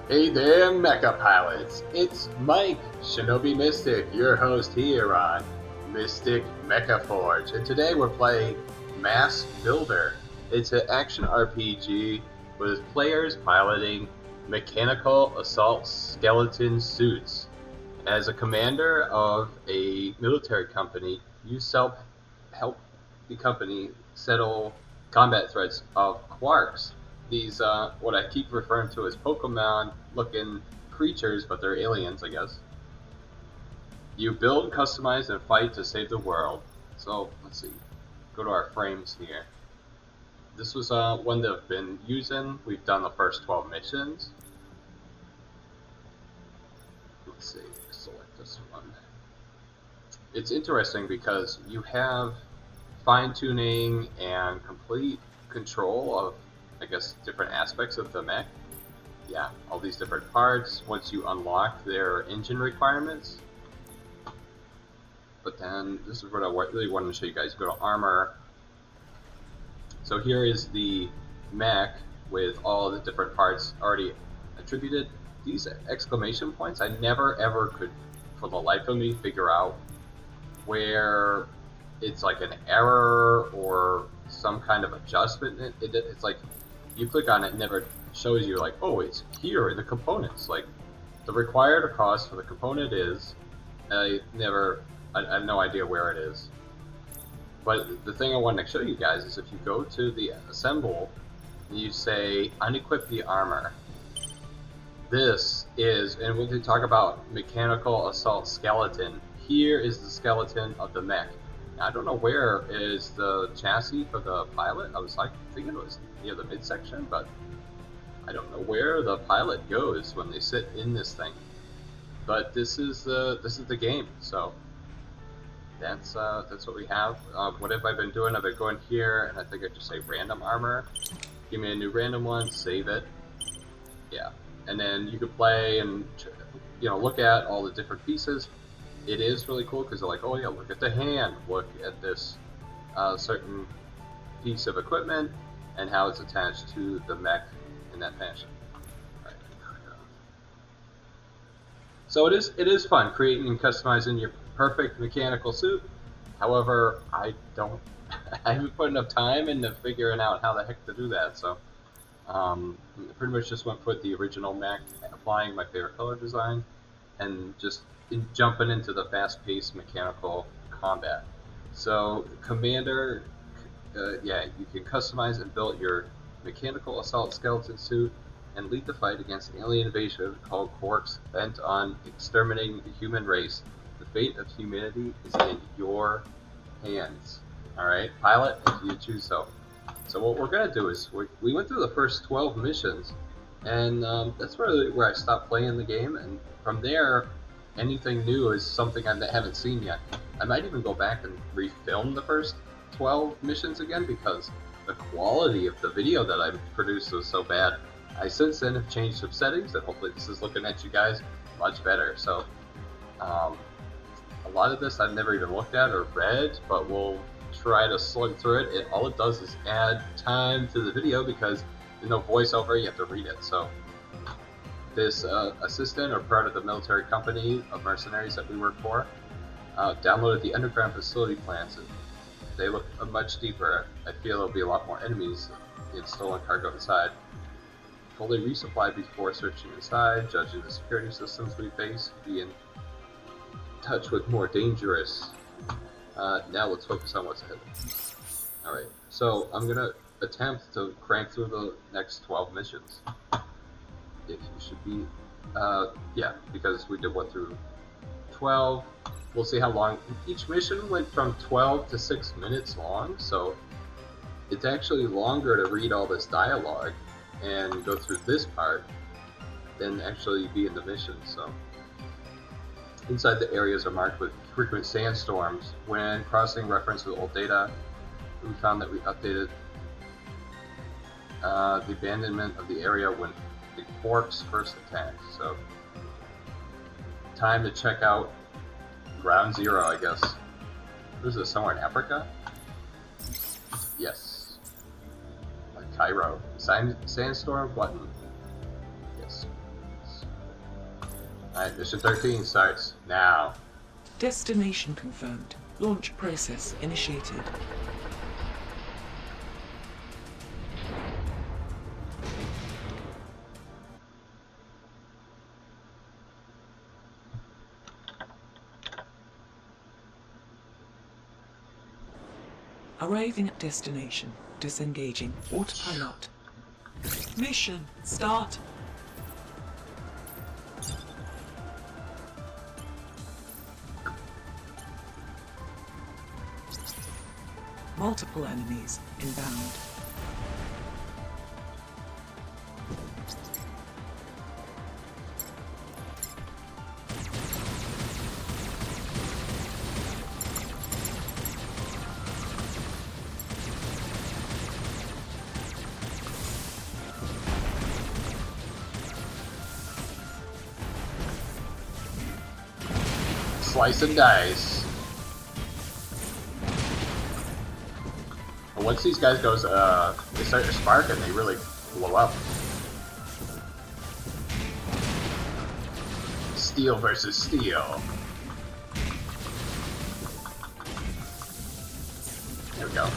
Hey there, Mecha Pilots! It's Mike, Shinobi Mystic, your host here on MysticMechaForge, and today we're playing M.A.S.S Builder. It's an action RPG with players piloting mechanical assault skeleton suits. As a commander of a military company, you help the company settle combat threats of Quarks. These, what I keep referring to as Pokemon-looking creatures, but they're aliens, I guess. You build, customize, and fight to save the world. So, let's see. Go to our frames here. This was one that I've been using. We've done the first 12 missions. Let's see. Select this one. It's interesting because you have fine-tuning and complete control of, I guess, different aspects of the mech. Yeah, all these different parts once you unlock their engine requirements. But then this is what I really wanted to show you guys. Go to armor. So here is the mech with all the different parts already attributed. These exclamation points, I never ever could, for the life of me, figure out where it's like an error or some kind of adjustment. It's like you click on it, and never shows you like, oh, it's here in the components. Like the required cost for the component is, I have no idea where it is. But the thing I wanted to show you guys is if you go to the assemble, and you say unequip the armor. This is, and when they talk about mechanical assault skeleton, here is the skeleton of the mech. Now, I don't know where is the chassis for the pilot. I was like thinking it was near the midsection, but I don't know where the pilot goes when they sit in this thing. But this is the game. So that's what we have. What have I been doing? I've been going here, and I think I just say random armor. Give me a new random one. Save it. Yeah. And then you could play and look at all the different pieces. It is really cool because they're like, oh yeah, look at the hand, look at this certain piece of equipment and how it's attached to the mech in that fashion. Right. So it is fun creating and customizing your perfect mechanical suit. However, I haven't put enough time into figuring out how the heck to do that. So pretty much just went with the original mech, applying my favorite color design, and just jumping into the fast-paced mechanical combat. So, Commander, you can customize and build your mechanical assault skeleton suit and lead the fight against an alien invasion called Quarks, bent on exterminating the human race. The fate of humanity is in your hands. Alright, pilot, if you choose so. So what we're going to do is, we went through the first 12 missions, and that's really where I stopped playing the game, and from there, anything new is something I haven't seen yet. I might even go back and refilm the first 12 missions again, because the quality of the video that I produced was so bad. I since then have changed some settings, and hopefully this is looking at you guys much better. So, a lot of this I've never even looked at or read, but we'll try to slug through it. All it does is add time to the video because there's no voiceover, you have to read it. So this assistant or part of the military company of mercenaries that we work for downloaded the underground facility plans, and they look much deeper. I feel there'll be a lot more enemies in stolen cargo inside. Fully resupply before searching inside, judging the security systems we face, be in touch with more dangerous. Now let's focus on what's ahead. Alright, so I'm going to attempt to crank through the next 12 missions. If you should be, because we did 1 through 12. We'll see how long. Each mission went from 12 to 6 minutes long, so it's actually longer to read all this dialogue and go through this part than actually be in the mission. So inside the areas are marked with frequent sandstorms. When crossing reference with old data, we found that we updated the abandonment of the area when the Quarks first attacked. So, time to check out Ground Zero, I guess. What is this, somewhere in Africa? Yes. Like Cairo. Sandstorm Glutton. Yes. Alright, mission 13 starts now. Destination confirmed. Launch process initiated. Arriving at destination. Disengaging. Autopilot. Mission start. Multiple enemies inbound. Slice and dice. But once these guys goes, they start to spark and they really blow up. Steel versus steel. There we go.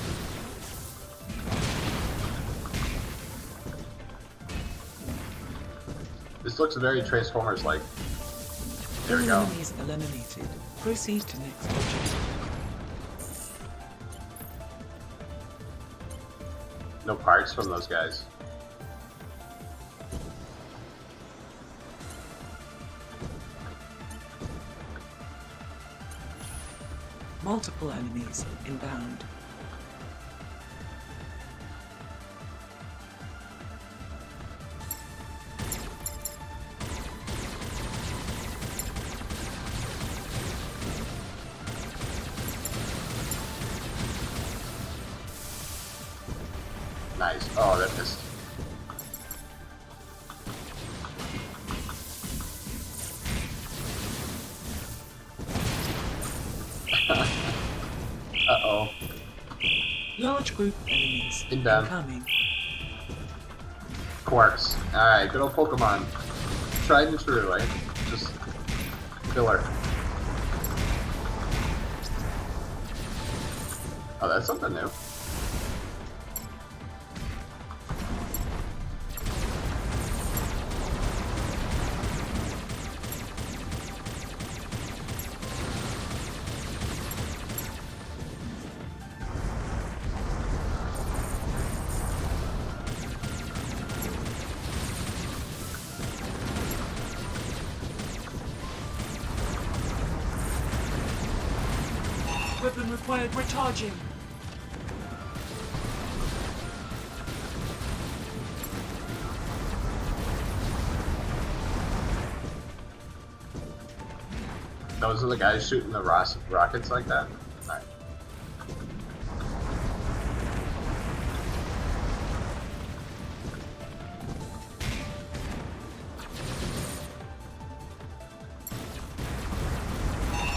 This looks very Transformers-like. There we go. Enemies eliminated. Proceed to next objective. No parts from those guys. Multiple enemies inbound. Nice. Oh, that missed. Uh-oh. Large group of enemies Inbound. incoming. Quarks. Alright, good old Pokemon. Tried and true, right? Just killer. Oh, that's something new. Weapon required recharging. Those are the guys shooting the rockets like that? Alright.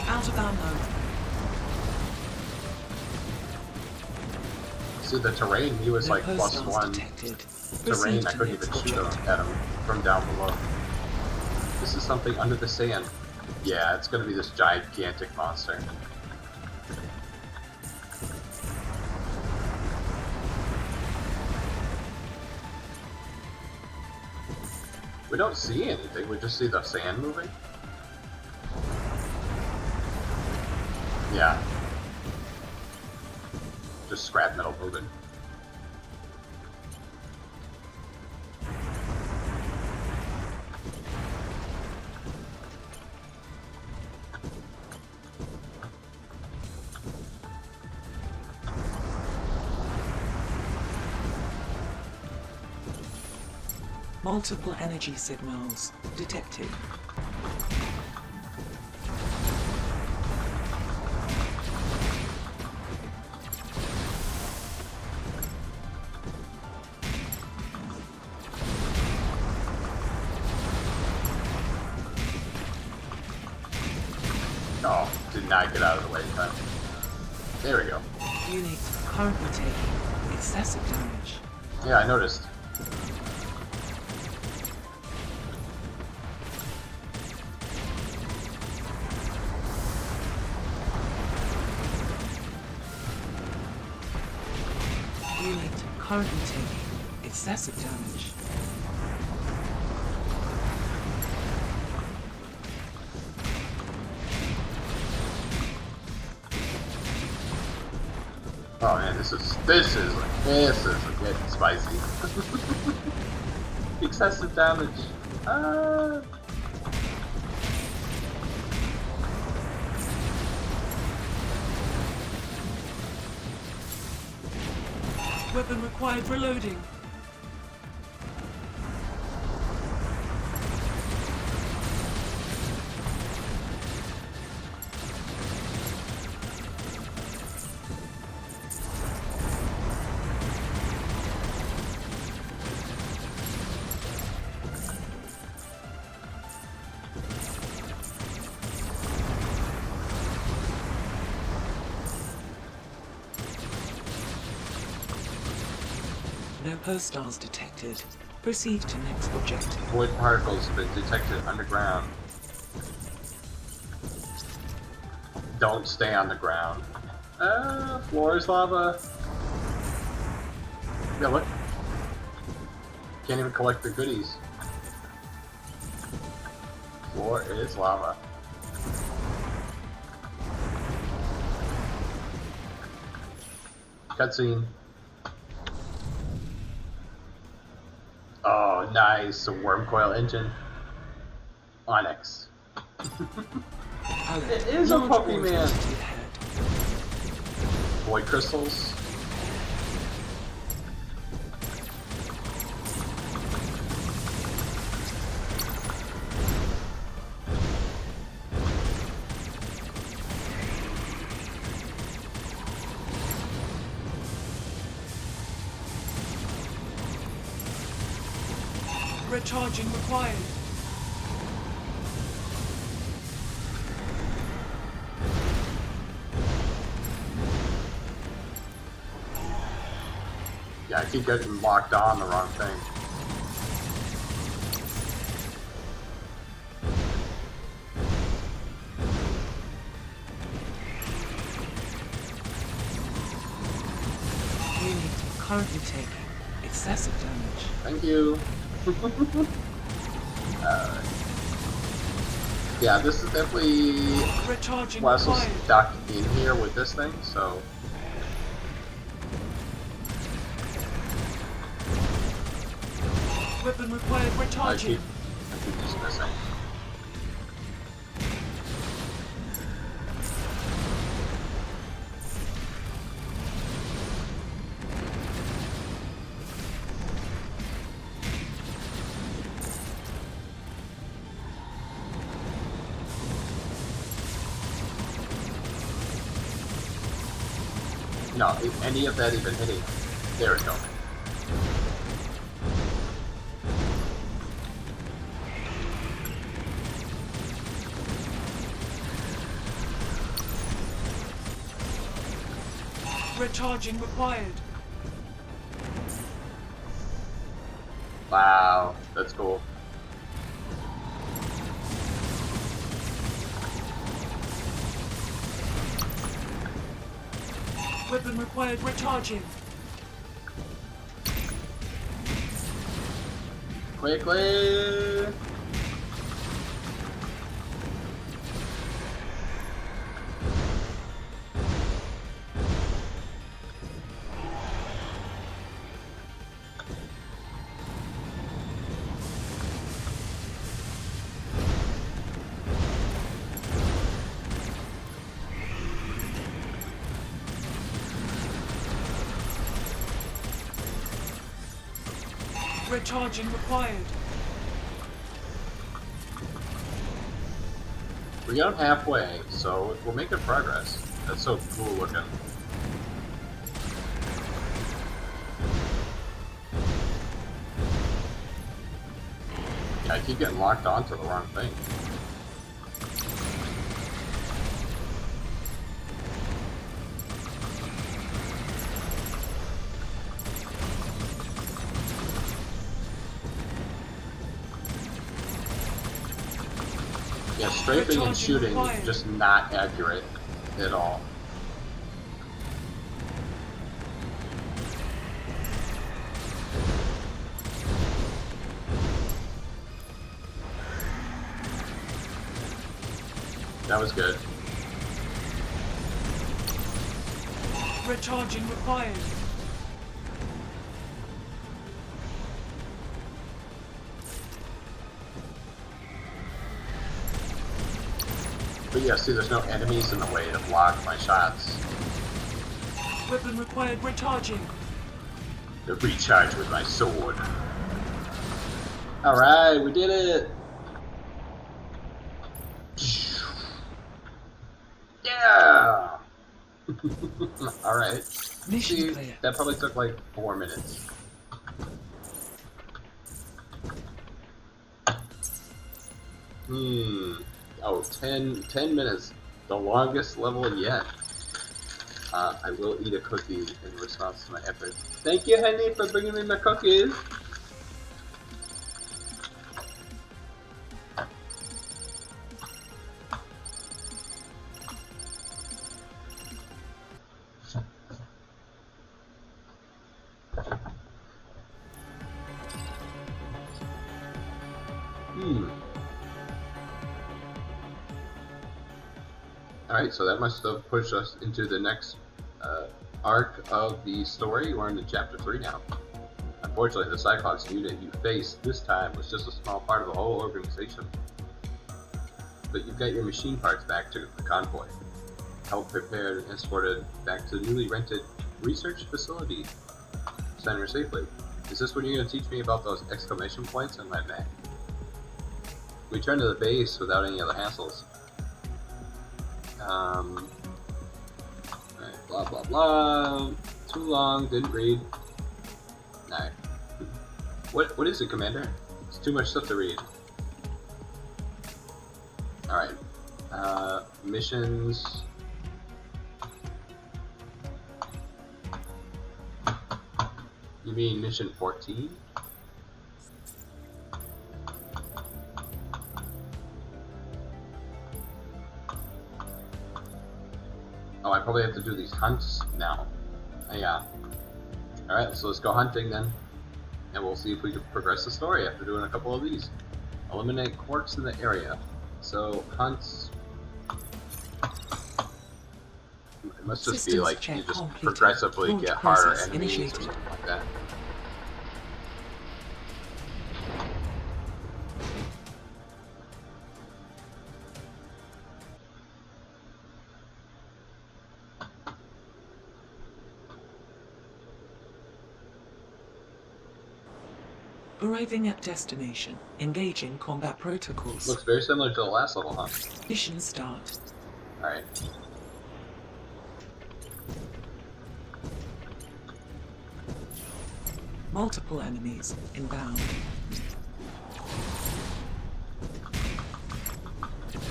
Out of ammo. See, the terrain, he was No like +1 detected. terrain. I couldn't even shoot at him from down below. This is something under the sand. Yeah, it's gonna be this gigantic monster. We don't see anything, we just see the sand moving. Yeah. Just scrap metal moving. Multiple energy signals detected. Oh, did not get out of the way in time. There we go. Unit currently taking excessive damage. Yeah, I noticed. currently taking excessive damage. Oh man, this is getting spicy. Excessive damage. Ah. Weapon required reloading. No hostiles detected. Proceed to next objective. Void particles have been detected underground. Don't stay on the ground. Floor is lava. Yeah, look. Can't even collect the goodies. Floor is lava. Cutscene. Oh, nice. A worm coil engine. Onyx. It is a puppy man. Void crystals. Recharging required. Yeah, I keep getting locked on the wrong thing. Unit currently taking excessive damage. Thank you. Yeah, this is definitely Recharging Wessel's required. stuck in here with this thing, so Weapon required I recharging. keep just missing. No, is any of that even hitting? There we go. Recharging required. Wow, that's cool. Weapon required recharging. Quickly! Recharging required. We got halfway, so we're making progress. That's so cool looking. Yeah, I keep getting locked onto the wrong thing. Yeah, strafing and shooting just not accurate at all. that was good. Recharging required. But yeah, see, there's no enemies in the way to block my shots. Weapon required recharging. To recharge with my sword. Alright, we did it! Yeah! Alright. Mission See, clear. that probably took like 4 minutes. Oh, 10 minutes. The longest level yet. I will eat a cookie in response to my efforts. Thank you, Henny, for bringing me my cookies. Alright, so that must have pushed us into the next arc of the story. We're into chapter 3 now. Unfortunately, the Cyclops unit you faced this time was just a small part of the whole organization. But you've got your machine parts back to the convoy. Help prepared and escorted back to the newly rented research facility center safely. Is this when you're going to teach me about those exclamation points in Red Mech? We returned to the base without any other hassles. Right, blah blah blah. Too long, didn't read. Alright. What is it, Commander? It's too much stuff to read. Alright. Missions. You mean mission 14? Oh, I probably have to do these hunts now. Yeah. Alright, so let's go hunting then. And we'll see if we can progress the story after doing a couple of these. Eliminate Quarks in the area. So, hunts... It must just be like you just progressively get harder enemies or something like that. Arriving at destination. Engaging combat protocols. Looks very similar to the last level, huh? Mission start. Alright. Multiple enemies inbound.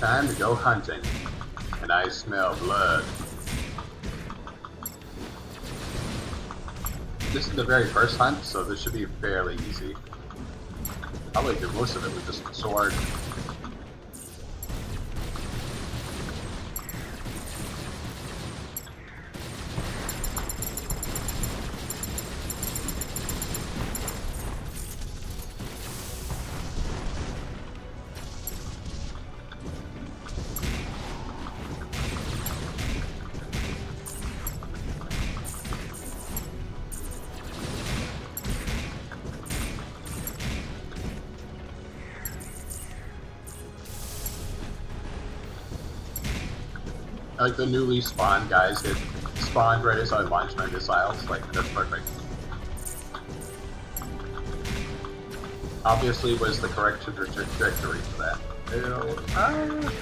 Time to go hunting. And I smell blood. This is the very first hunt, so this should be fairly easy. Probably do most of it with just the sword. Like the newly spawned guys get spawned right as I launch my missiles. Like, that's perfect. Obviously was the correct trajectory for that. Ew. Ah.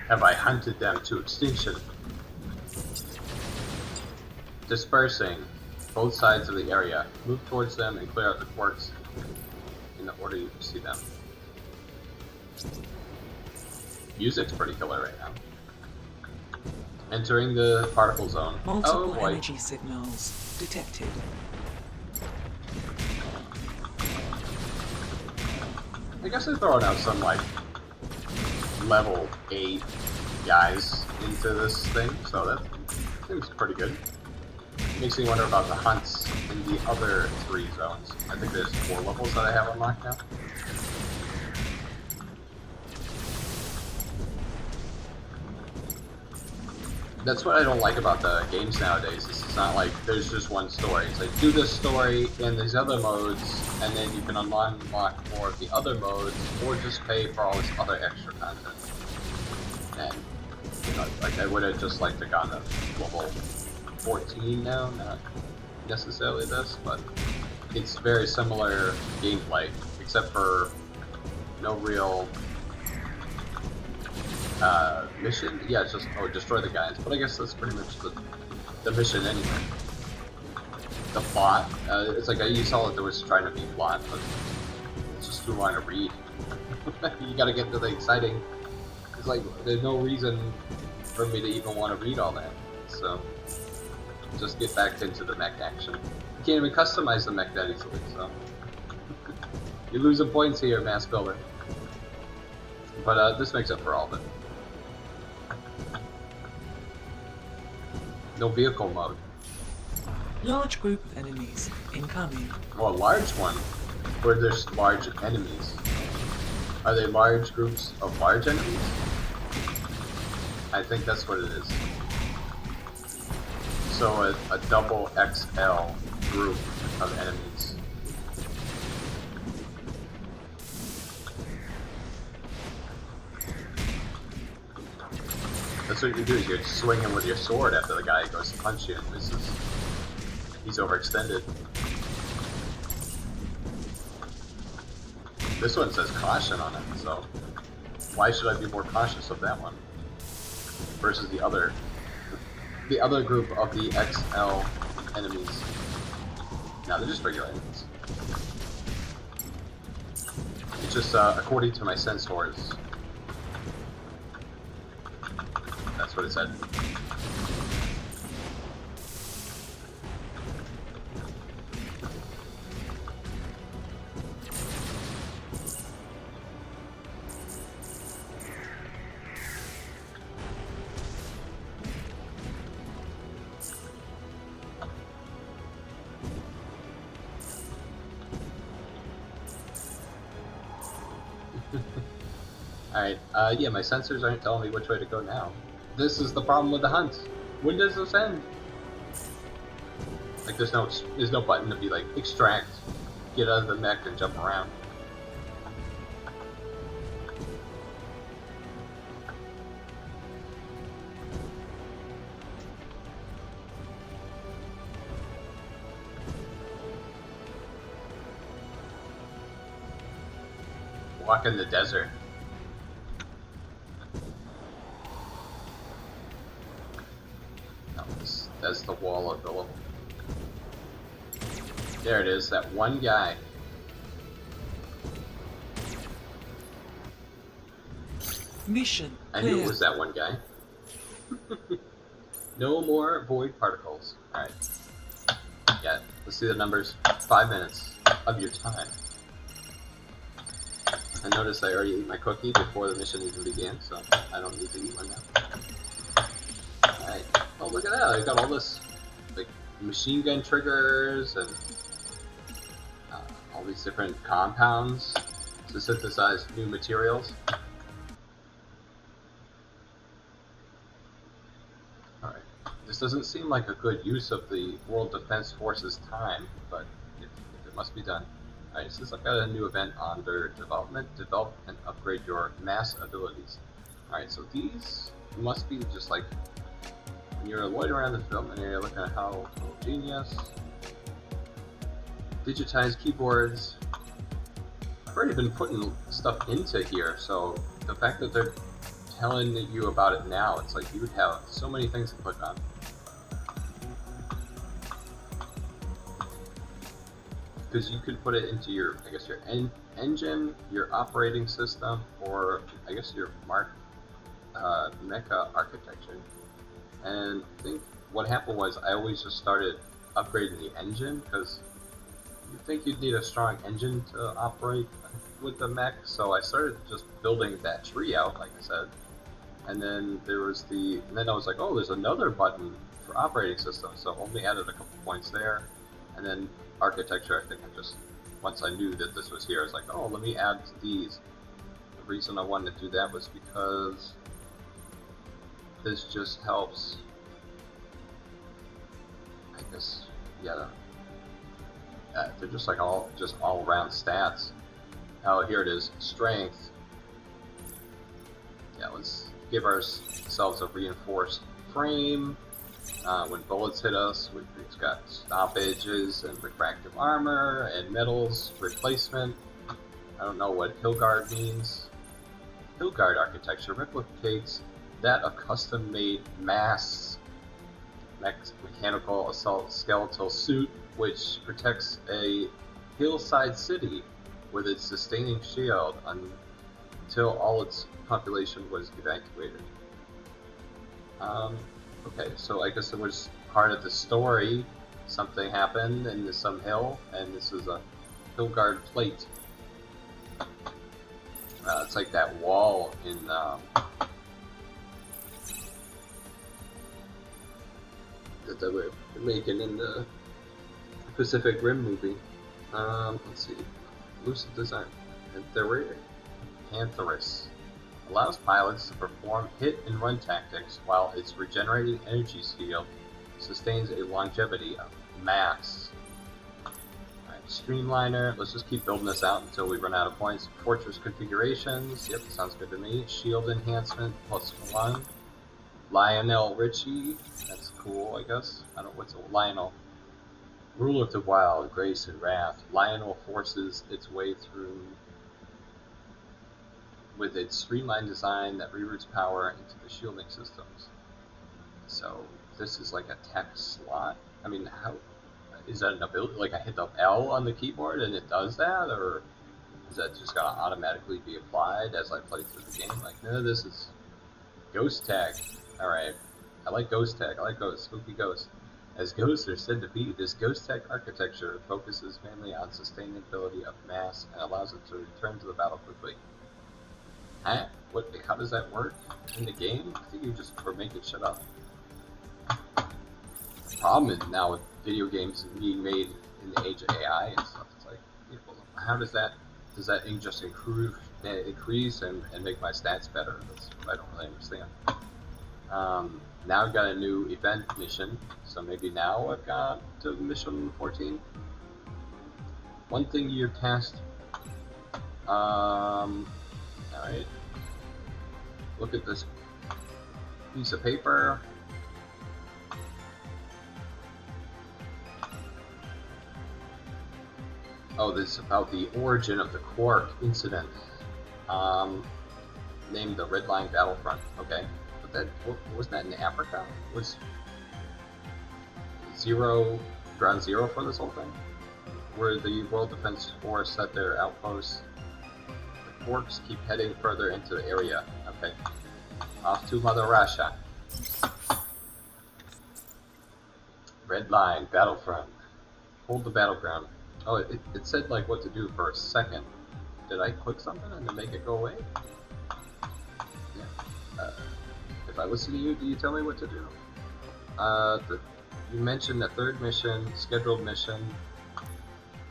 Have I hunted them to extinction? Dispersing both sides of the area. Move towards them and clear out the quarks in the order you see them. Music's pretty killer right now. Entering the particle zone. Multiple oh boy. energy signals detected. I guess they're throwing out some, like, level 8 guys into this thing, so that seems pretty good. Makes me wonder about the hunts in the other 3 zones. I think there's 4 levels that I have unlocked now. That's what I don't like about the games nowadays. It's not like there's just one story. It's like, do this story in these other modes, and then you can unlock more of the other modes, or just pay for all this other extra content. And, you know, like, I would have just liked to gone to level 14 now, not necessarily this, but it's very similar gameplay, except for no real mission. Yeah, it's just, oh, destroy the guys, but I guess that's pretty much the mission anyway. The plot, it's like you saw that there was trying to be plot, but it's just too long to read. You gotta get to the exciting. It's like, there's no reason for me to even want to read all that, so just get back into the mech action. You can't even customize the mech that easily, so you're losing points here, Mass Builder. But this makes up for all of it. No vehicle mode. Large group of enemies incoming. Oh, a large one? Where there's large enemies. Are they large groups of large enemies? I think that's what it is. So a double XL group of enemies. That's what you do, is you're swinging with your sword after the guy goes to punch you and misses. He's overextended. This one says caution on it, so why should I be more cautious of that one versus the other group of the XL enemies? No, they're just regular enemies. It's just according to my sensors. That's what it said. Alright, yeah, my sensors aren't telling me which way to go now. This is the problem with the hunt. When does this end? Like, there's no button to be like, extract, get out of the mech and jump around. Walk in the desert. That's the wall of the level. There it is, that one guy. Mission I clear. knew it was that one guy. No more void particles. Alright. Yeah, let's see the numbers. 5 minutes of your time. I noticed I already ate my cookie before the mission even began, so I don't need to eat one now. Alright. Oh, look at that. I got all this, like, machine gun triggers and all these different compounds to synthesize new materials. Alright. This doesn't seem like a good use of the World Defense Force's time, but it must be done. Alright, so I've got a new event under development. Develop and upgrade your mass abilities. Alright, so these must be just like when you're loitering around the development area looking at how genius. Digitize keyboards. I've already been putting stuff into here, so the fact that they're telling you about it now, it's like you would have so many things to click on. Because you could put it into your, I guess, your engine, your operating system, or I guess your mecha architecture. And I think what happened was I always just started upgrading the engine, because you think you'd need a strong engine to operate with the mech, so I started just building that tree out, like I said. And then then I was like, oh, there's another button for operating system, so only added a couple points there. And then architecture, I think once I knew that this was here, I was like, oh, let me add these. The reason I wanted to do that was because this just helps, I guess, yeah, they're just like all around stats. Oh, here it is, strength. Yeah, let's give ourselves a reinforced frame. When bullets hit us, we've got stoppages and refractive armor and metals replacement. I don't know what Hillguard means. Hillguard architecture replicates that of custom-made M.A.S.S mechanical assault skeletal suit, which protects a hillside city with its sustaining shield until all its population was evacuated. Okay, so I guess it was part of the story. Something happened in some hill, and this is a Hillguard plate. It's like that wall in that they were making in the Pacific Rim movie. Let's see. Lucid design. Pantherus allows pilots to perform hit and run tactics while its regenerating energy shield sustains a longevity of M.A.S.S. Alright, Streamliner. Let's just keep building this out until we run out of points. Fortress configurations. Yep, sounds good to me. Shield enhancement +1. Lionel Richie. That's cool, I guess. I don't know what's a Lionel. Rule of the Wild, Grace and Wrath. Lionel forces its way through with its streamlined design that reroutes power into the shielding systems. So this is like a tech slot. I mean, how is that an ability? Like I hit the L on the keyboard and it does that, or is that just gonna automatically be applied as I play through the game? Like, no, this is ghost tech. All right, I like ghost tech. I like ghosts, spooky ghosts. As ghosts are said to be, this ghost tech architecture focuses mainly on sustainability of mass and allows it to return to the battle quickly. Huh? What? How does that work in the game? I think you just were making shit up. The problem is now with video games being made in the age of AI and stuff. It's like, how does that just increase and make my stats better? That's what I don't really understand. Now I've got a new event mission, so maybe now I've got to mission 14. One thing you're tasked. Alright. Look at this piece of paper. Oh, this is about the origin of the Quark incident. Named the Redline Battlefront. Okay. Wasn't that in Africa? Was ground zero for this whole thing? Where the World Defense Force set their outposts. The Quarks keep heading further into the area. Okay. Off to Mother Russia. Redline Battlefront. Hold the battleground. Oh, it said like what to do for a second. Did I click something and then make it go away? Yeah. If I listen to you, do you tell me what to do? You mentioned the third mission, scheduled mission.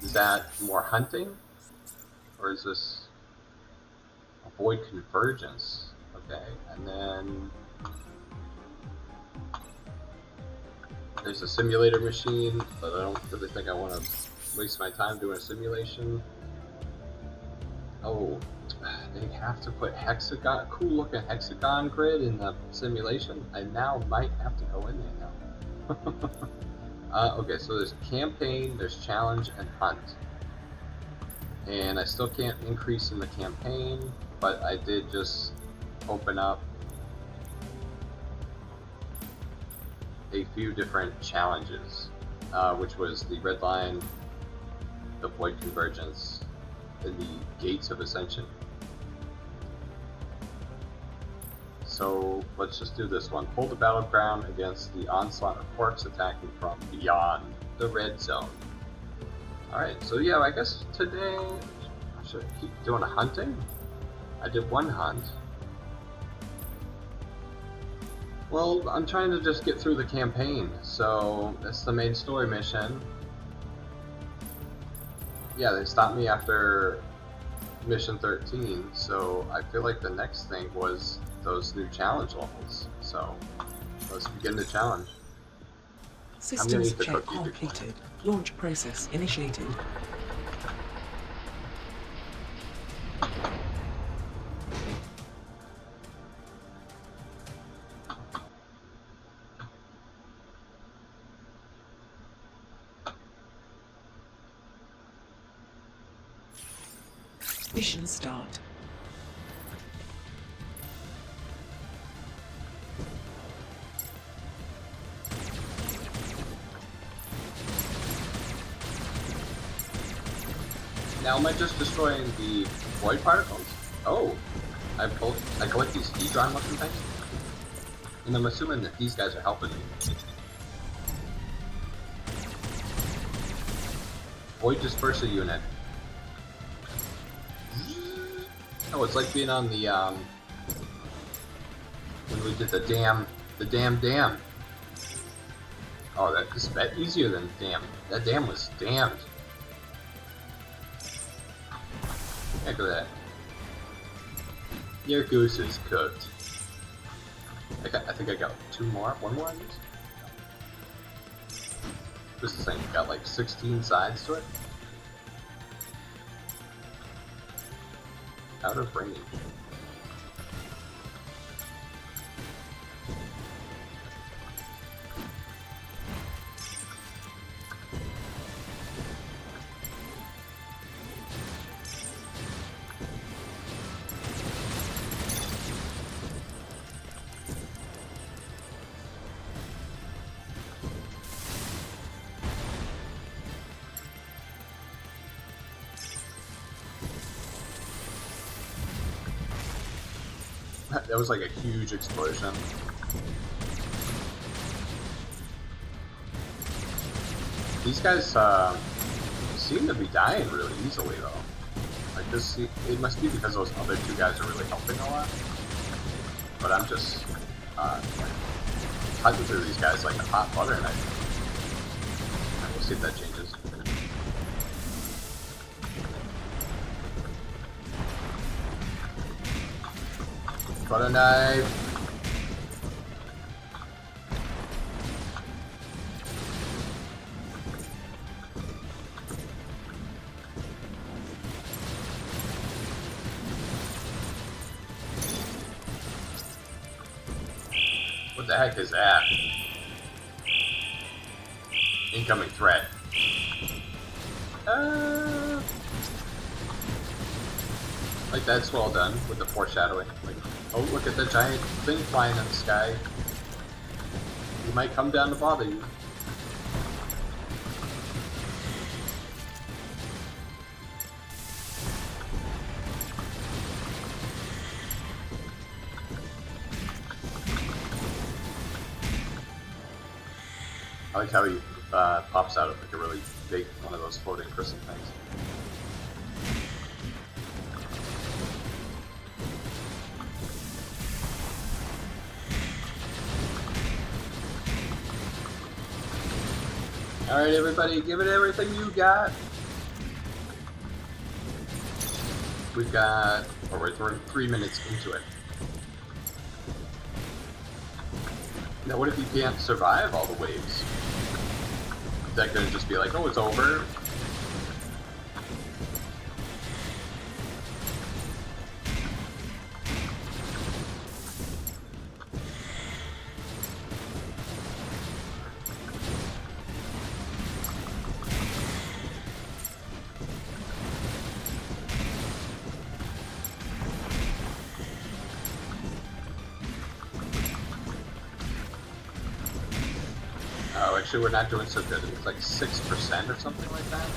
Is that more hunting? Or is this avoid convergence? Okay, and then there's a simulator machine, but I don't really think I want to waste my time doing a simulation. Oh, they have to put a cool looking hexagon grid in the simulation. I now might have to go in there now. Okay, so there's campaign, there's challenge, and hunt. And I still can't increase in the campaign, but I did just open up a few different challenges, which was the Red Line, the Void Convergence, and the Gates of Ascension. So let's just do this one. Hold the battleground against the onslaught of Quarks attacking from beyond the red zone. Alright, so yeah, I guess today, Should I keep doing a hunting? I did one hunt. Well, I'm trying to just get through the campaign, so that's the main story mission. Yeah, they stopped me after mission 13, so I feel like the next thing was those new challenge levels. So let's begin the challenge. I'm gonna Systems eat the check cookie before. completed. Launch process initiated. Mission start. Now am I just destroying the void particles? Oh, I collect these Hedron looking things? And I'm assuming that these guys are helping me. Void Disperser Unit. Oh, it's like being on the, when we did the dam. Oh, that's easier than dam. That dam was damned. Heck of that. Your goose is cooked. I think I got one more of these. This thing got like 16 sides to it. Out of range. That was like a huge explosion. These guys seem to be dying really easily though. Like this, it must be because those other two guys are really helping a lot. But I'm just cutting through these guys like a hot butter knife. We'll see if that changes. Butter knife. What the heck is that? Incoming threat. Like that's well done with the foreshadowing. Like, oh, look at the giant thing flying in the sky. He might come down to bother you. I like how he pops out of like a really big one of those floating crystal things. Alright everybody, give it everything you got. We've got, we're 3 minutes into it. Now what if you can't survive all the waves? Is that gonna just be like, oh, it's over? Oh, actually we're not doing so good. It's like 6% or something like that.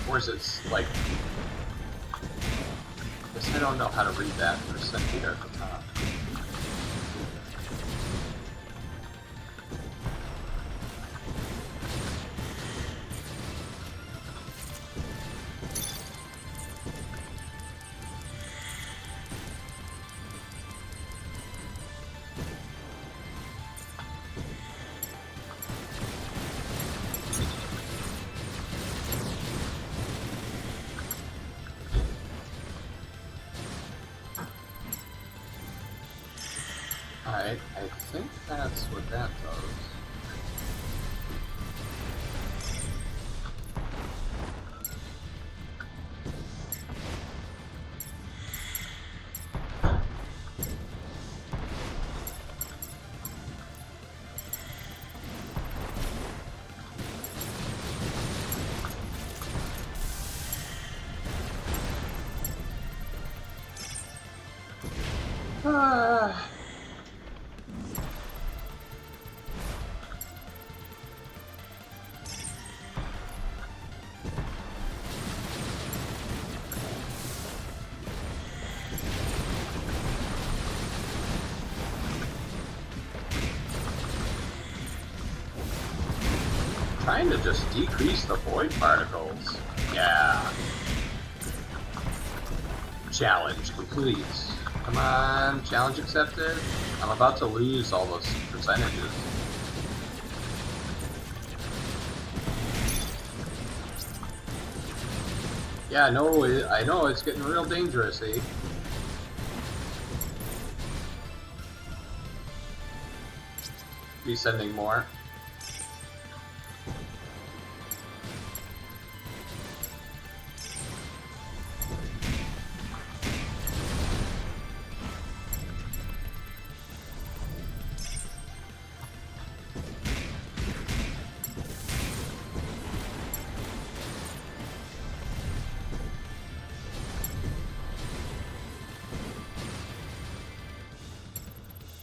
Or is it like... I guess I don't know how to read that percent meter at the top. Alright, I think that's what that does. Trying to just decrease the void particles. Yeah. Challenge complete. Come on, challenge accepted. I'm about to lose all those percentages. Yeah, I know it's getting real dangerous, eh? Be sending more.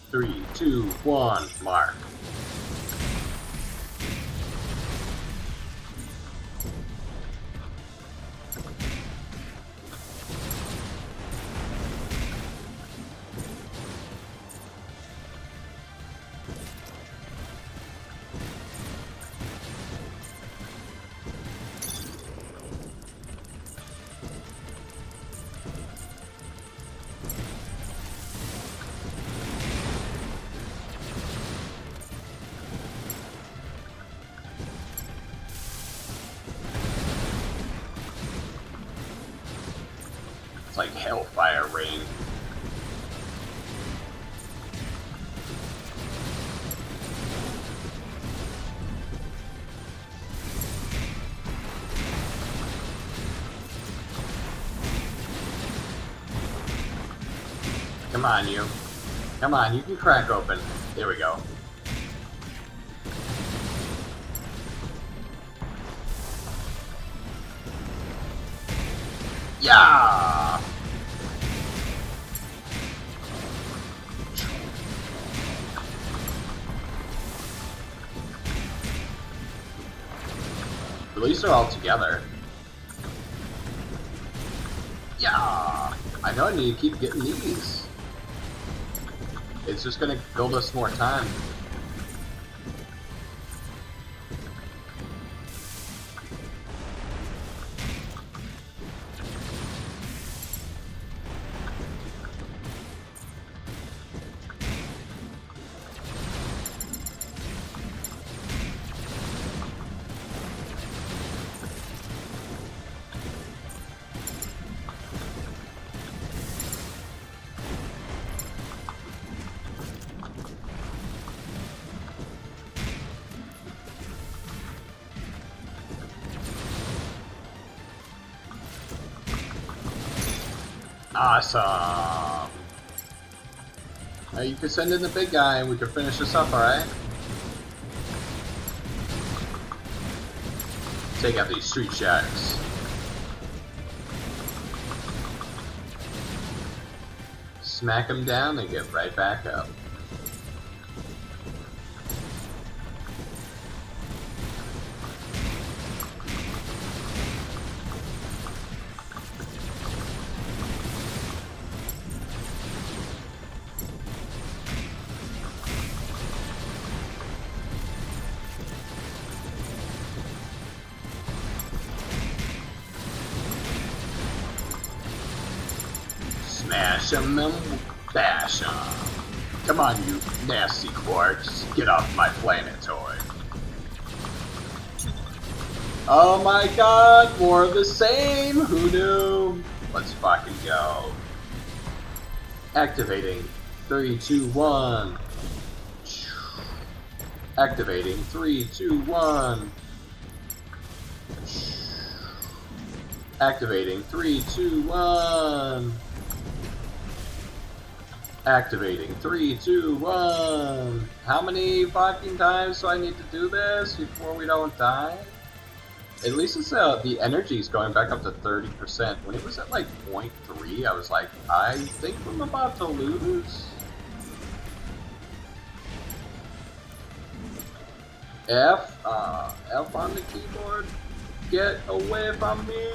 Three, two, one, mark. It's like hellfire rain. Come on, you. Come on, you can crack open. There we go. Yeah! At least they're all together. Yeah! I know I need to keep getting these. It's just gonna build us more time. Awesome! Now you can send in the big guy and we can finish this up, alright? Take out these street sharks. Smack them down and get right back up. Smash 'em and bash 'em. Come on, you nasty quarks. Get off my planetoid. Oh my god, more of the same! Who knew? Let's fucking go. Activating 3, 2, 1. Activating. 3, 2, 1. Activating. 3, 2, 1. Activating. 3, 2, 1. How many fucking times do I need to do this before we don't die? At least it's the energy's going back up to 30%. When it was at like 0.3, I was like, I think I'm about to lose. F on the keyboard. Get away from me.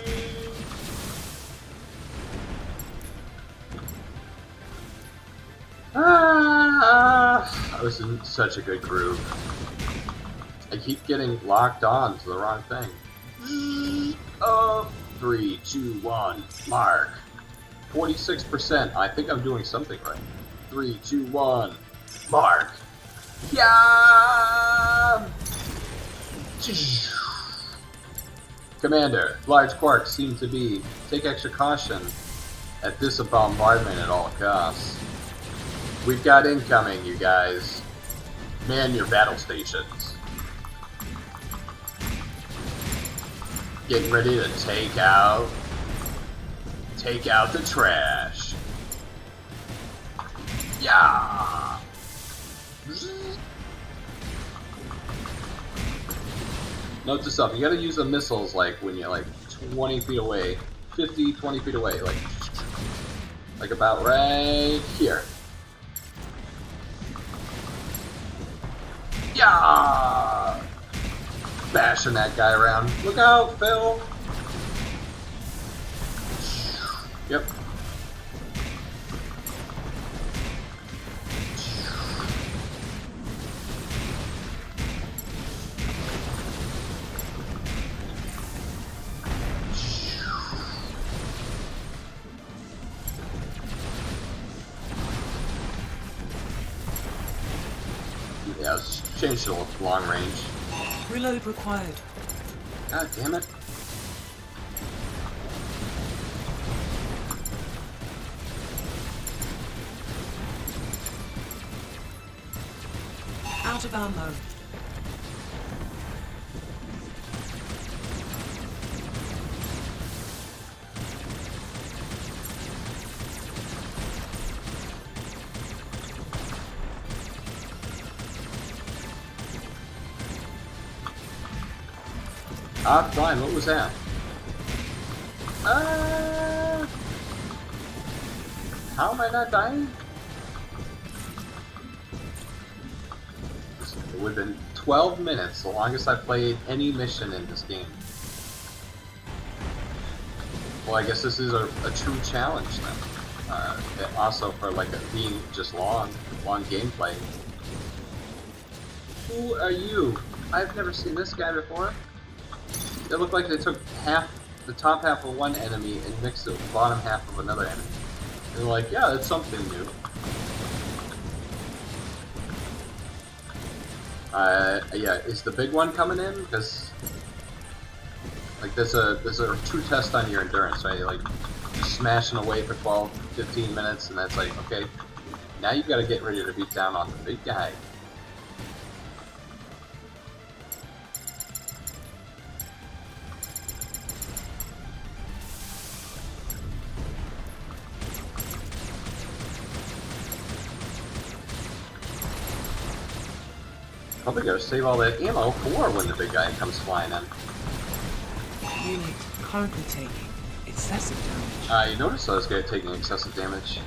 I was in such a good groove. I keep getting locked on to the wrong thing. 3, 2, 1, mark. 46%. I think I'm doing something right. 3, 2, 1, mark. Yeah! Commander, large quarks seem to be. Take extra caution at this bombardment at all costs. We've got incoming, you guys. Man your battle stations. Getting ready to take out the trash. Yeah. Note to self, you gotta use the missiles like when you're like 20 feet away, 50, 20 feet away, like about right here. Yeah! Bashing that guy around. Look out, Phil! Yep. Yeah, let's change to long range. Reload required. God damn it. Out of ammo. Fine, what was that? How am I not dying? It would have been 12 minutes, the longest I've played any mission in this game. Well, I guess this is a true challenge then. Also for like being just long gameplay. Who are you? I've never seen this guy before. It looked like they took the top half of one enemy and mixed it with the bottom half of another enemy. And they're like, yeah, that's something new. Yeah, is the big one coming in? Because like there's a true test on your endurance, right? Like just smashing away for 12, 15 minutes, and that's like, okay, now you've got to get ready to beat down on the big guy. Probably gotta save all that ammo for when the big guy comes flying in. Unit currently taking excessive damage. You notice those guys taking excessive damage.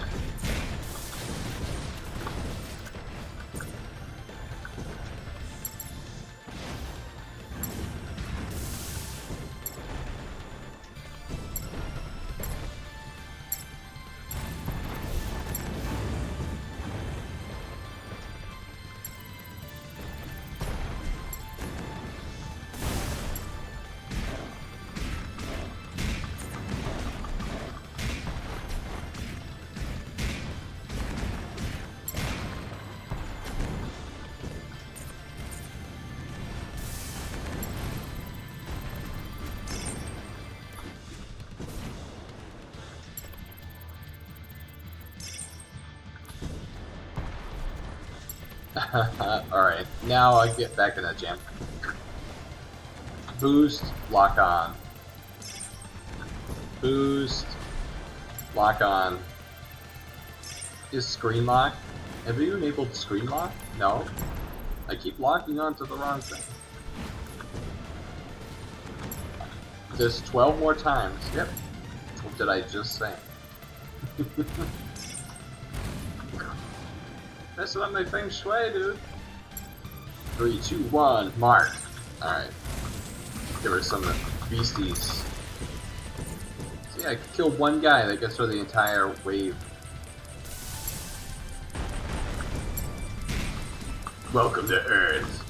Alright, now I get back in that jam. Boost, lock on. Boost, lock on. Is screen lock? Have you enabled screen lock? No. I keep locking onto the wrong thing. Just 12 more times. Yep. What did I just say? Messing up my feng shui, dude. 3, 2, 1, mark. Alright. There were some beasties. See, I could kill one guy that gets through the entire wave. Welcome to Earth.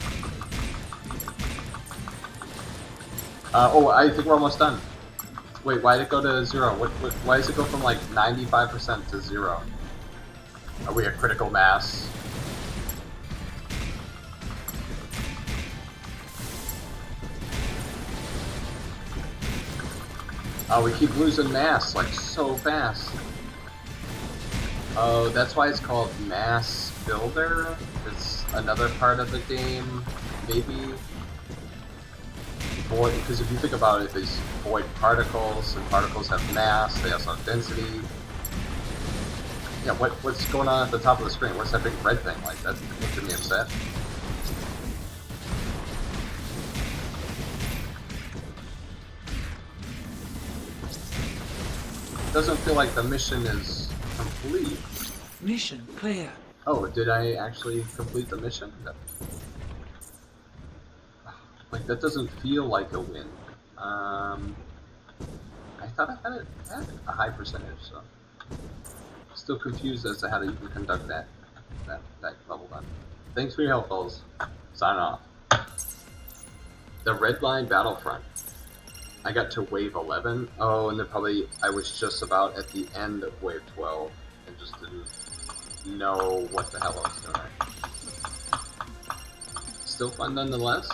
Oh, I think we're almost done. Wait, why did it go to 0? Why does it go from like 95% to 0? Are we a critical mass? Oh, we keep losing mass like so fast. Oh, that's why it's called Mass Builder. It's another part of the game, maybe. Void, because if you think about it, there's void particles, and particles have mass. They also have density. Yeah, what's going on at the top of the screen? What's that big red thing? Like that's making me upset. Doesn't feel like the mission is complete. Mission clear. Oh, did I actually complete the mission? Like, that doesn't feel like a win. I thought I had a high percentage, so... Still confused as to how to even conduct that level then. Thanks for your help, fellas. Sign off. The Redline Battlefront. I got to wave 11. Oh, and then probably I was just about at the end of wave 12 and just didn't know what the hell I was doing. Still fun nonetheless.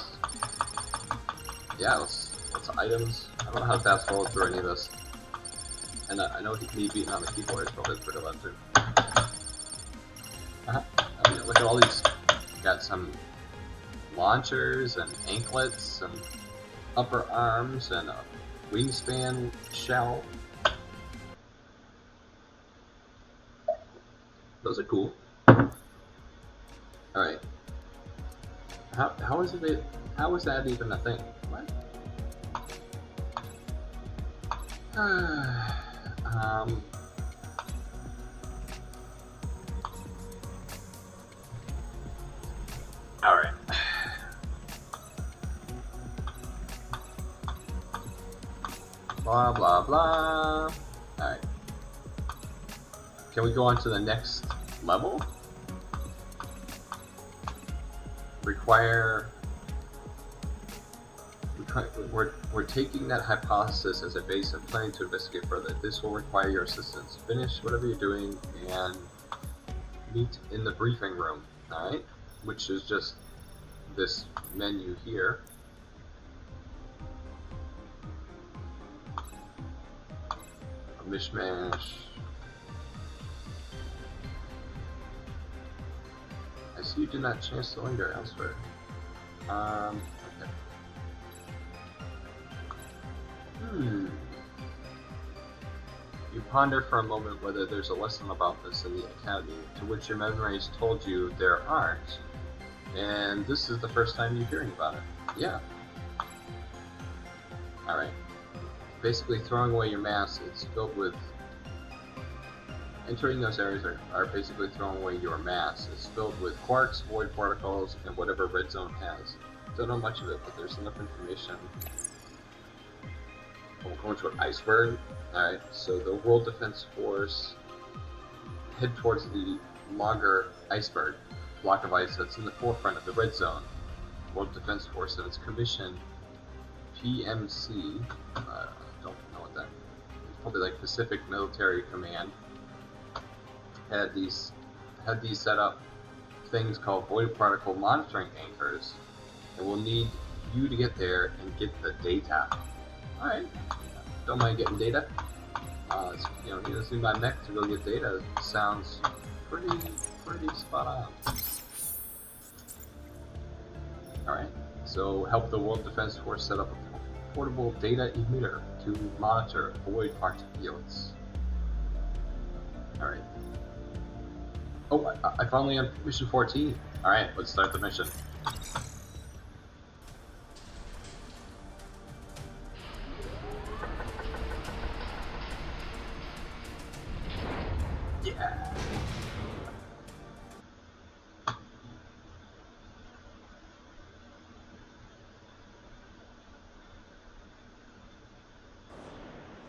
Yeah, lots of items. I don't know how to fast forward through any of this. And I know me beating on the keyboard is probably pretty loud too. I mean, look at all these. Got some launchers and anklets and upper arms and a wingspan shell. Those are cool. Alright. How is that even a thing? What? Alright. Blah blah blah. Alright. Can we go on to the next level? We're taking that hypothesis as a base and planning to investigate further. This will require your assistance. Finish whatever you're doing and meet in the briefing room, alright? Which is just this menu here. A mishmash. I see you did not chance to linger elsewhere. Okay. You ponder for a moment whether there's a lesson about this in the Academy, to which your memories told you there aren't. And this is the first time you're hearing about it. Yeah. Alright. Basically, throwing away your mass is filled with... Entering those areas are basically throwing away your mass. It's filled with quarks, void particles, and whatever red zone has. Don't know much of it, but there's enough information. We're going to an iceberg. Alright, so the World Defense Force head towards the Laugar Iceberg, block of ice that's in the forefront of the red zone. World Defense Force and its commission, PMC, don't know what that is. It's probably like Pacific Military Command. Had these set up things called void particle monitoring anchors, and we'll need you to get there and get the data. Alright, don't mind getting data. Using my mech to go get data sounds pretty spot on. Alright, so help the World Defense Force set up a portable data emitter to monitor void particulates. Alright. Oh, I finally on mission 14. Alright, let's start the mission. Yeah.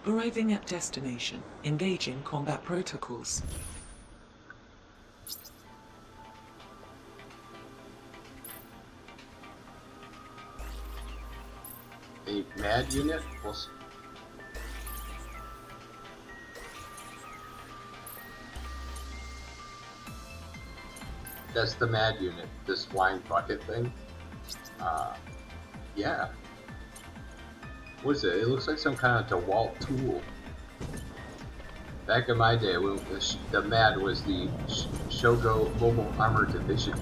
Arriving at destination. Engaging combat protocols. A MAD unit will... That's the MAD unit, this flying bucket thing. Yeah. What is it? It looks like some kind of DeWalt tool. Back in my day, when the MAD was the Shogo Mobile Armor Division.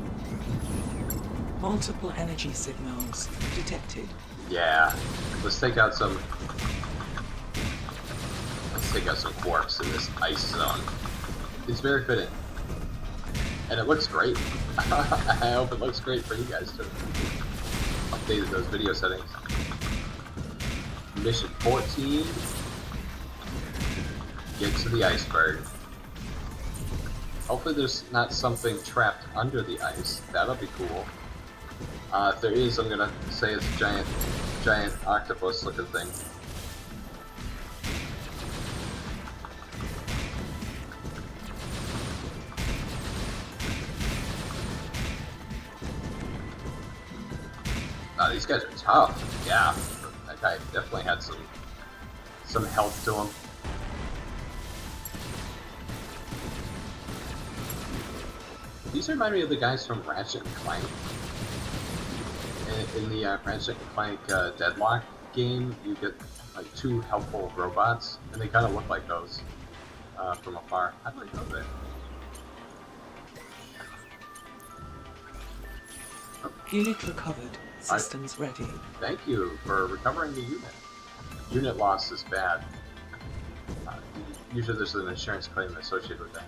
Multiple energy signals detected. Yeah. Let's take out some quarks in this ice zone. It's very fitting. And it looks great. I hope it looks great for you guys too. Updated those video settings. Mission 14. Get to the iceberg. Hopefully there's not something trapped under the ice. That'll be cool. If there is, I'm gonna say it's a giant octopus looking thing. These guys are tough. Yeah, that guy definitely had some health to him. These remind me of the guys from Ratchet and Clank. In the Ratchet and Clank Deadlock game, you get like 2 helpful robots, and they kind of look like those from afar. How do I know that? Unit recovered. Systems ready. Thank you for recovering the unit. Unit loss is bad. Usually there's an insurance claim associated with that.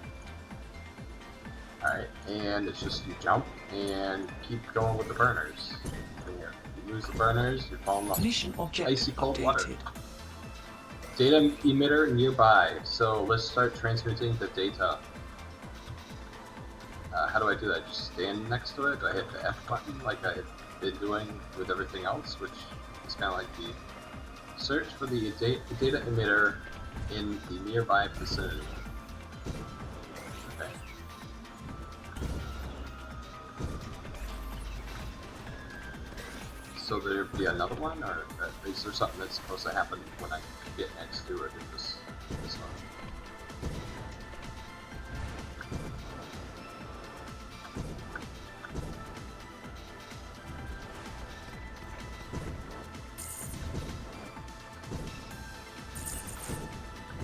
Alright, and it's just you jump and keep going with the burners. You lose the burners, you fall in the Mission object icy cold updated. water. Data emitter nearby, so let's start transmitting the data. How do I do that? Just stand next to it? Do I hit the F button like I've been doing with everything else, which is kind of like the search for the data emitter in the nearby vicinity. Okay. So there'd be another one, or is there something that's supposed to happen when I get next to it in this one?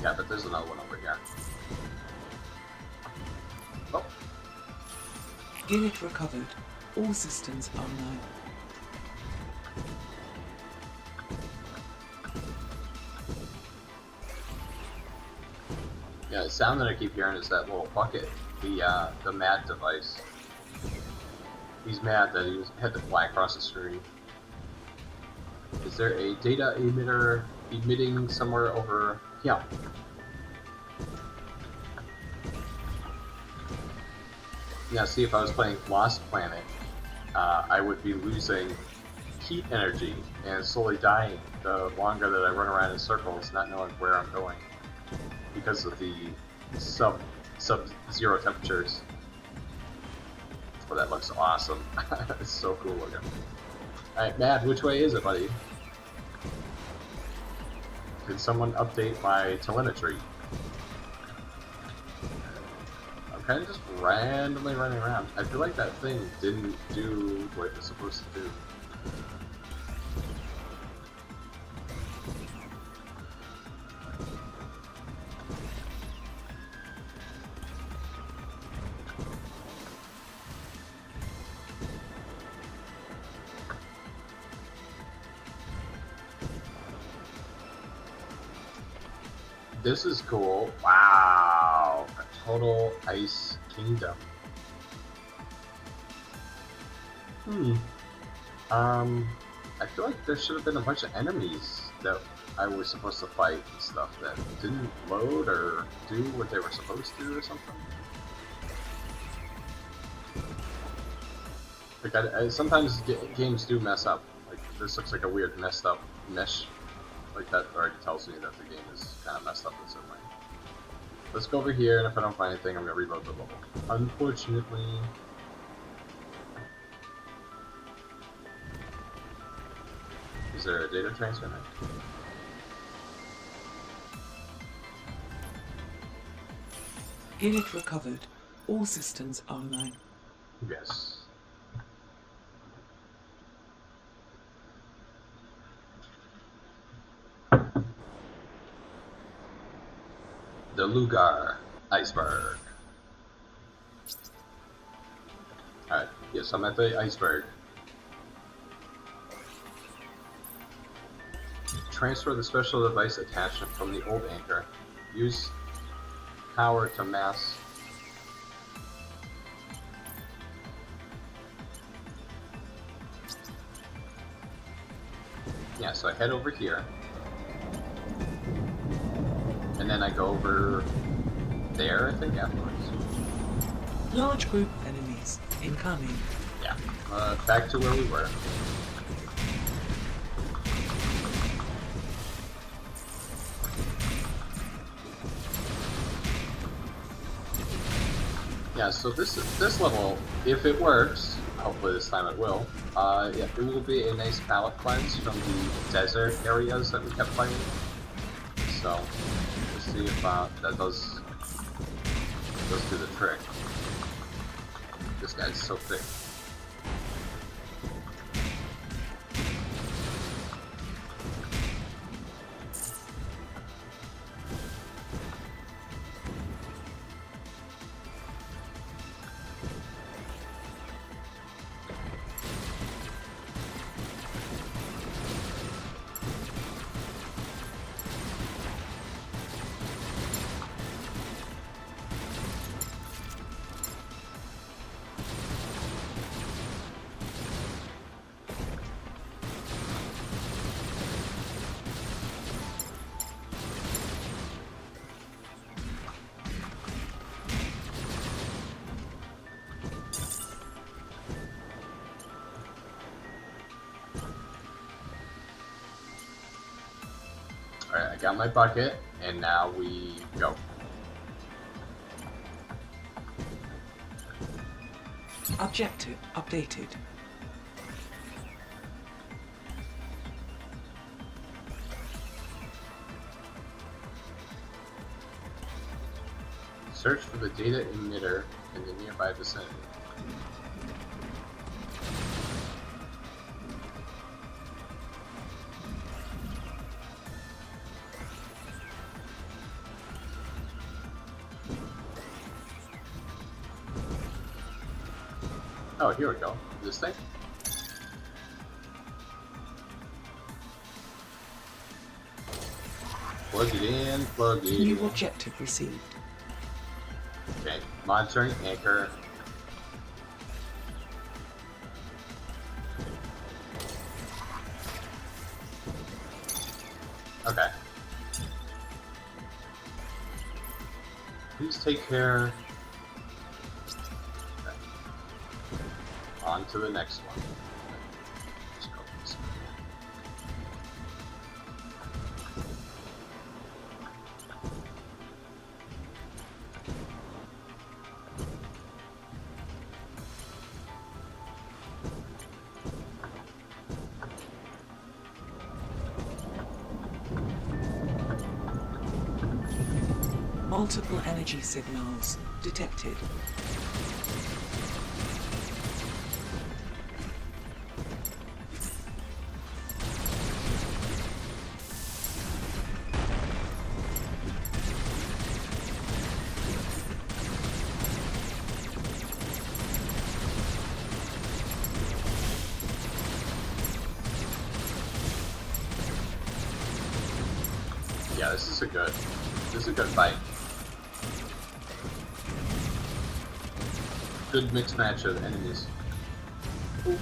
Yeah, but there's another one over here. Oh. Unit recovered. All systems online. Yeah, the sound that I keep hearing is that little bucket, the MAD device. He's mad that he had to fly across the screen. Is there a data emitter emitting somewhere over here? Yeah, see, if I was playing Lost Planet, I would be losing heat energy and slowly dying the longer that I run around in circles, not knowing where I'm going because of the sub-zero temperatures. Oh, that looks awesome. It's so cool looking. Alright, Matt, which way is it, buddy? Can someone update my telemetry? I'm kind of just randomly running around. I feel like that thing didn't do what it was supposed to do. This is cool. Wow. A total ice kingdom. I feel like there should have been a bunch of enemies that I was supposed to fight and stuff that didn't load or do what they were supposed to or something. Like, sometimes games do mess up. Like, this looks like a weird messed up mesh. Like, that already tells me that the game is kind of messed up in some way. Let's go over here, and if I don't find anything, I'm going to reload the level. Unfortunately. Is there a data transfer now? Unit recovered. All systems online. Yes. The Laugar Iceberg. Alright, yes, I'm at the iceberg. Transfer the special device attachment from the old anchor. Use power to M.A.S.S. Yeah, so I head over here. And then I go over there, I think, afterwards. Large group of enemies incoming. Yeah, back to where we were. Yeah, so this level, if it works, hopefully this time it will, yeah, it will be a nice palette cleanse from the desert areas that we kept fighting. So, let's see if that does do the trick. This guy's so thick. Alright, I got my bucket, and now we go. Objective updated. Search for the data emitter in the nearby vicinity. Oh, here we go. This thing? Plug it in, plug it New in. objective received. Okay, monitoring anchor. Okay. Please take care. Okay. On to the next one. Just go this way. Multiple energy signals detected. Yeah, this This is a good fight. Good mixed match of enemies. Ooh.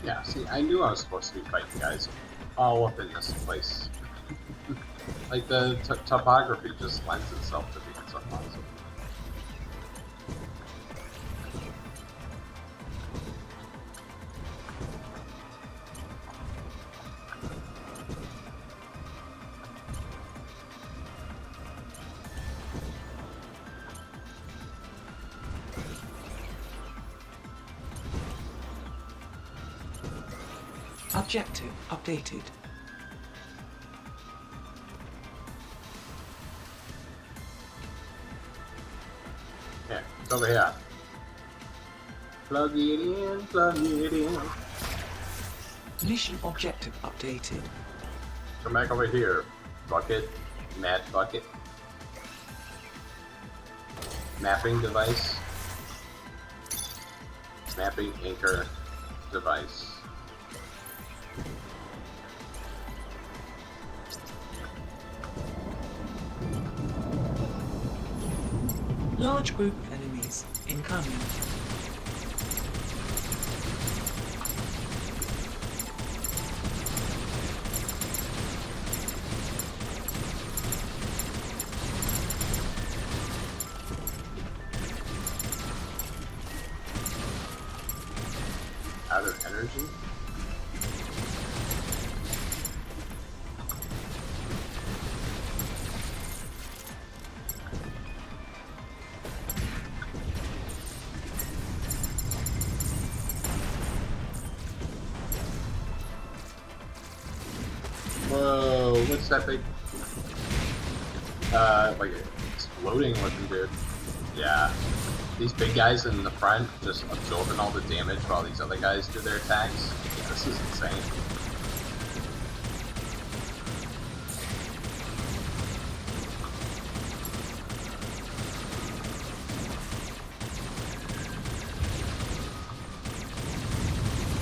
Yeah, see, I knew I was supposed to be fighting guys all up in this place. Like, the topography just lends itself to being so awesome. Objective updated. Yeah, it's over here. Plug it in, plug it in. Mission objective updated. Come back over here. Bucket, mat bucket. Mapping device. Mapping anchor device. Large group of enemies incoming. Out of energy. Whoa, what's that big, like exploding looking dude? Yeah. These big guys in the front just absorbing all the damage while these other guys do their attacks. This is insane.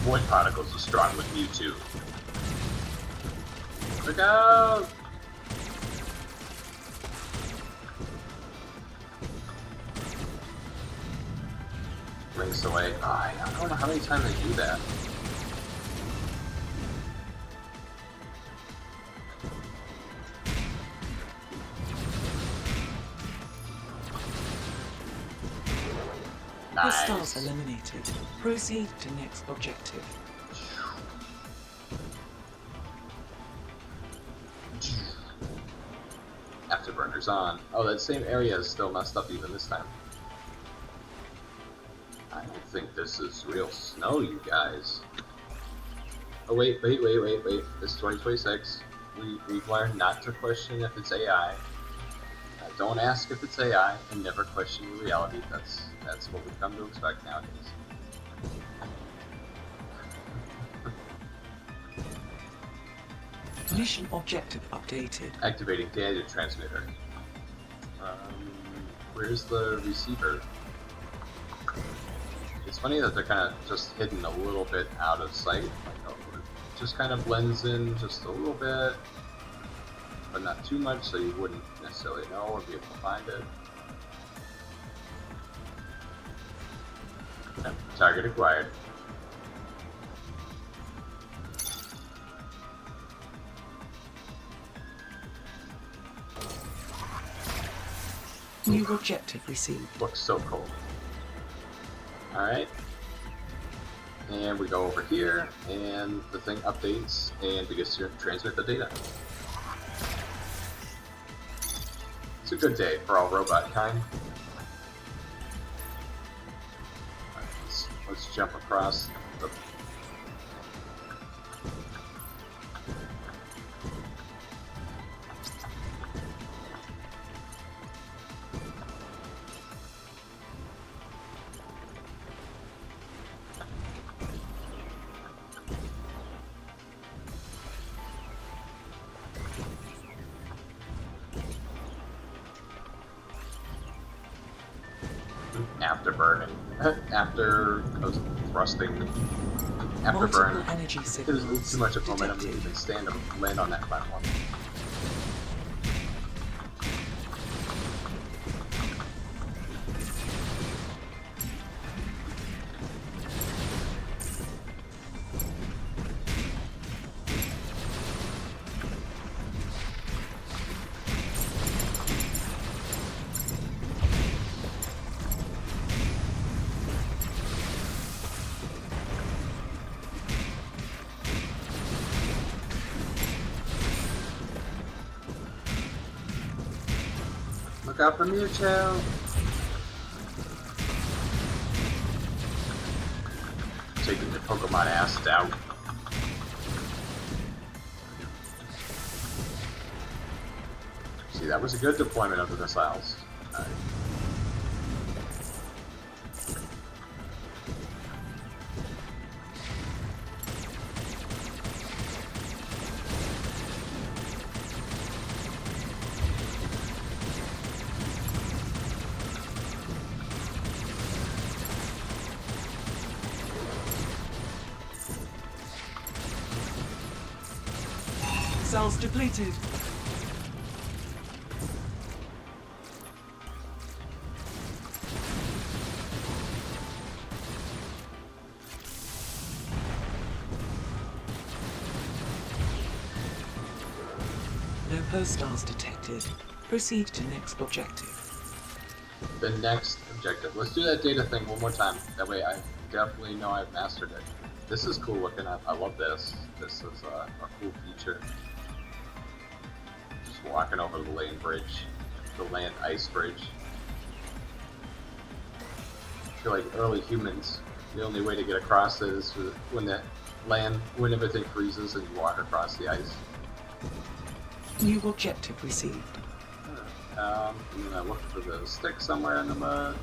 Void particles are strong with you too. Look out! Rings away. Oh, I don't know how many times I do that. Nice. Hostiles eliminated. Proceed to next objective. Afterburners on. Oh, that same area is still messed up even this time. I don't think this is real snow, you guys. Oh, wait. This is 2026. We've learned not to question if it's AI. Don't ask if it's AI, and never question your reality. That's what we've come to expect nowadays. Mission objective updated. Activating data transmitter. Where's the receiver? It's funny that they're kind of just hidden a little bit out of sight. Like, it just kind of blends in just a little bit, but not too much, so you wouldn't necessarily know or be able to find it. Target acquired. New objective received. Looks so cool. Alright. And we go over here, and the thing updates, and we get to transmit the data. It's a good day for all robot kind. Right, let's jump across the... After burning. After thrusting. After Multiple burn. energy There's signals too much of momentum to detected. even stand or land on that platform. Look out for Mucho! Taking the Pokemon ass out. See, that was a good deployment of the missiles. Alright. Cells depleted. No postars detected. Proceed to next objective. The next objective. Let's do that data thing one more time. That way I definitely know I've mastered it. This is cool looking. I love this. This is a cool feature. Just walking over the land bridge. The land ice bridge. I feel like early humans, the only way to get across is when when everything freezes and you walk across the ice. New objective received. I'm gonna look for the stick somewhere in the mud.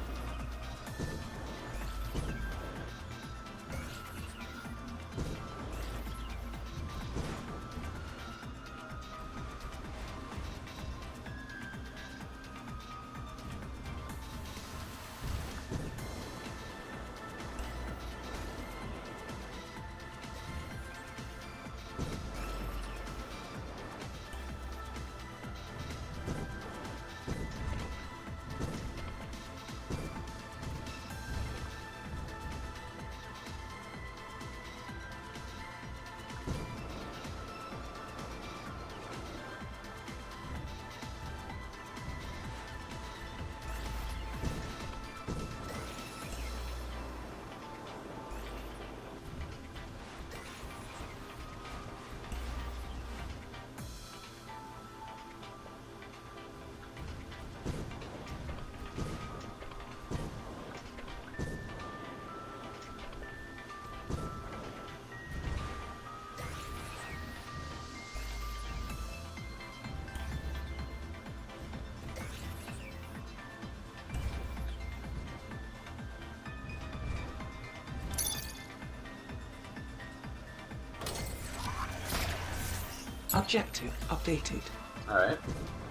Objective updated. Alright,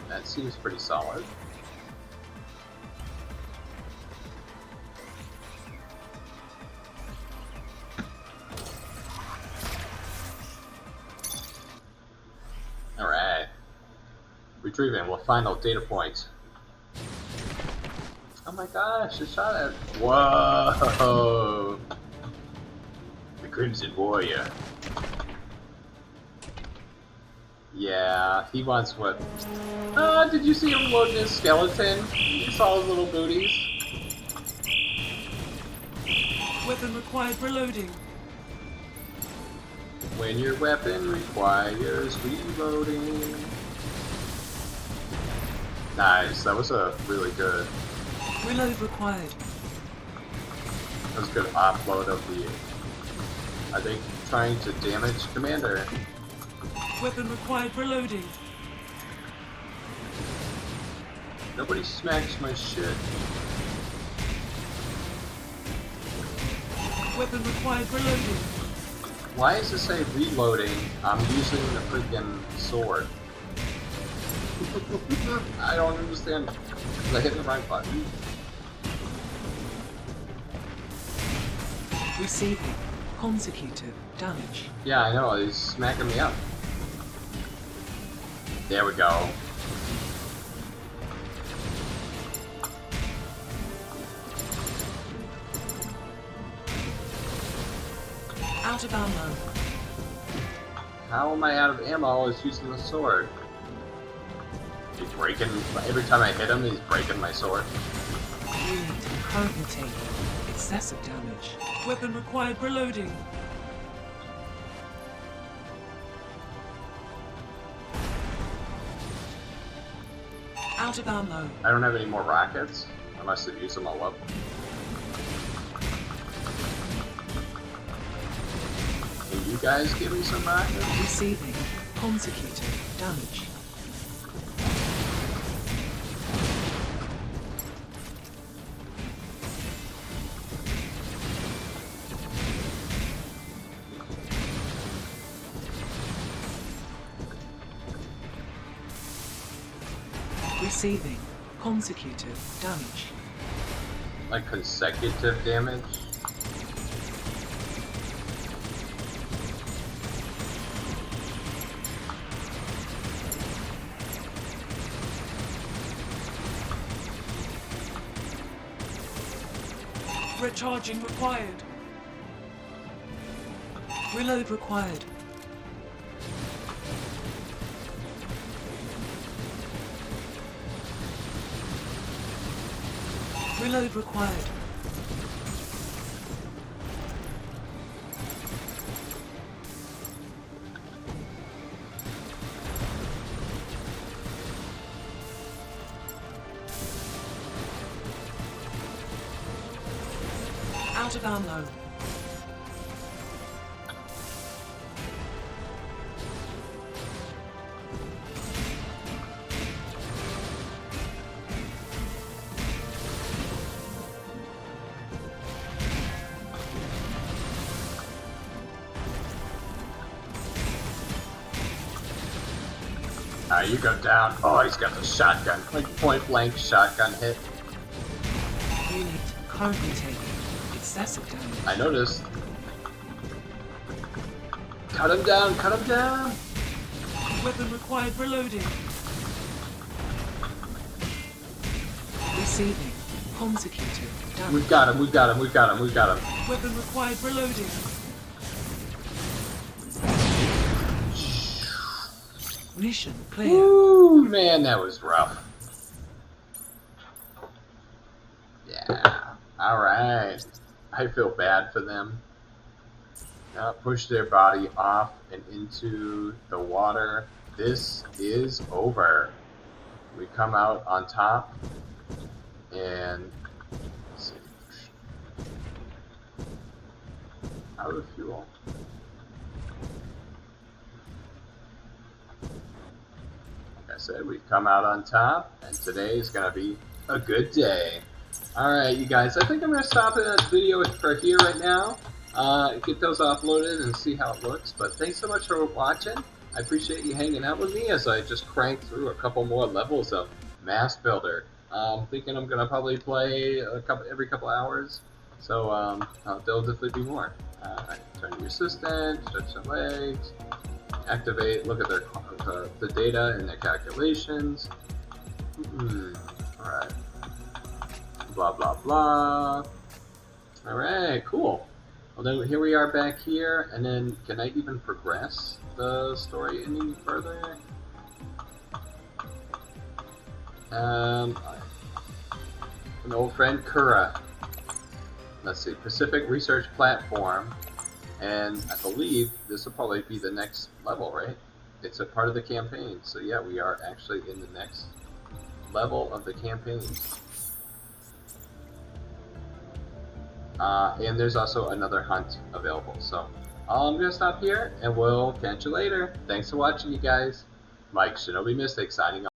that seems pretty solid. Alright. Retrieving with final data points. Oh my gosh, it shot at. Whoa! Crimson Warrior. Yeah, he wants what? Did you see him loading his skeleton? You saw his little booties? Weapon required reloading. When your weapon requires reloading. Nice, that was a really good. Reload required. That was a good offload of the. I think trying to damage Commander. Weapon required reloading. Nobody smacks my shit. Weapon required reloading. Why does it say reloading? I'm using the freaking sword. I don't understand. Was I hitting the right button? Receiving consecutive damage. Yeah, I know. He's smacking me up. There we go. Out of ammo. How am I out of ammo? I was using the sword. He's breaking. Every time I hit him, he's breaking my sword. Unit currently taking excessive damage. Weapon required reloading. Out of ammo. I don't have any more rockets. I must have used them all up. Can you guys give me some rockets? Receiving consecutive damage. Receiving consecutive damage. Like consecutive damage? Recharging required. Reload required. Reload required. Out of ammo. You go down. Oh, he's got the shotgun. Like point blank shotgun hit. Unit currently taking excessive damage. I noticed. Cut him down, cut him down! Weapon required reloading. Receiving consecutive damage. We've got him, we've got him, we've got him, we've got him. Weapon required reloading. Mission clear. Ooh, man, that was rough. Yeah. Alright. I feel bad for them. Now push their body off and into the water. This is over. We come out on top and let's see. Out of fuel. Like I said, we've come out on top, and today is gonna be a good day. Alright, you guys, I think I'm going to stop the video for here right now. Get those uploaded and see how it looks. But thanks so much for watching. I appreciate you hanging out with me as I just crank through a couple more levels of M.A.S.S Builder. I'm thinking I'm going to probably play every couple hours. So there'll definitely be more. Turn to your assistant, stretch the legs, activate, look at the data and their calculations. Alright. Blah blah blah. Alright, cool. Well, then here we are back here, and then can I even progress the story any further? An old friend, Kura. Let's see, Pacific Research Platform, and I believe this will probably be the next level, right? It's a part of the campaign, so yeah, we are actually in the next level of the campaign. And there's also another hunt available. So I'm going to stop here, and we'll catch you later. Thanks for watching, you guys. Mike Shinobi Mystic signing off.